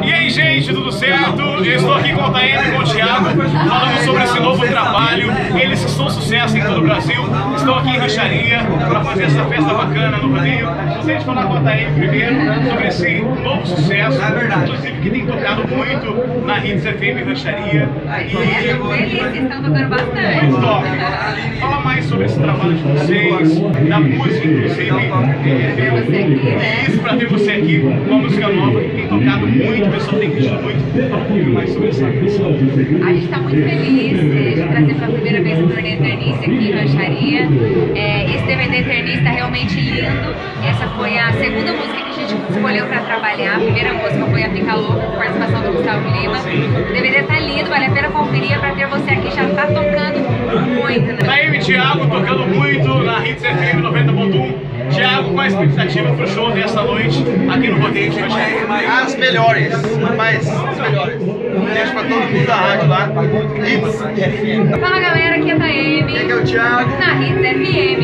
E aí, gente, tudo certo? Eu estou aqui com o TM e com o Thiago, falando sobre esse novo trabalho. Eles que são sucesso em todo o Brasil, estão aqui em Rancharia para fazer essa festa bacana no rodeio. Gostaria de falar com a TM primeiro sobre esse novo sucesso, inclusive que tem tocado muito na Hits FM Rancharia. Eles estão tocando bastante. Muito top! Fala mais sobre esse trabalho de vocês, da música, inclusive. Isso, pra ter você aqui, uma música nova que tem tocado muito, o pessoal tem pedido muito. Fala um pouquinho mais sobre essa música. A gente está muito feliz de trazer pela primeira vez o Turnê Eternice aqui em Rancharia. Esse DVD Eternice está realmente lindo. Essa foi a segunda música que a gente escolheu para trabalhar. A primeira música foi a Fica Louca, com participação do Gustavo Lima. O DVD tá lindo, vale a pena conferir. Para ter você aqui, já tá tocando muito. Né? TM e Thiago tocando muito na Hits FM 90.1. Thiago, qual a expectativa pro show dessa noite aqui no rodeio de Rancharia? As melhores, mas as melhores. Deixa pra todo mundo da rádio lá. Hits FM. Fala galera, aqui é a TM. Aqui é o Thiago. Na Hits FM.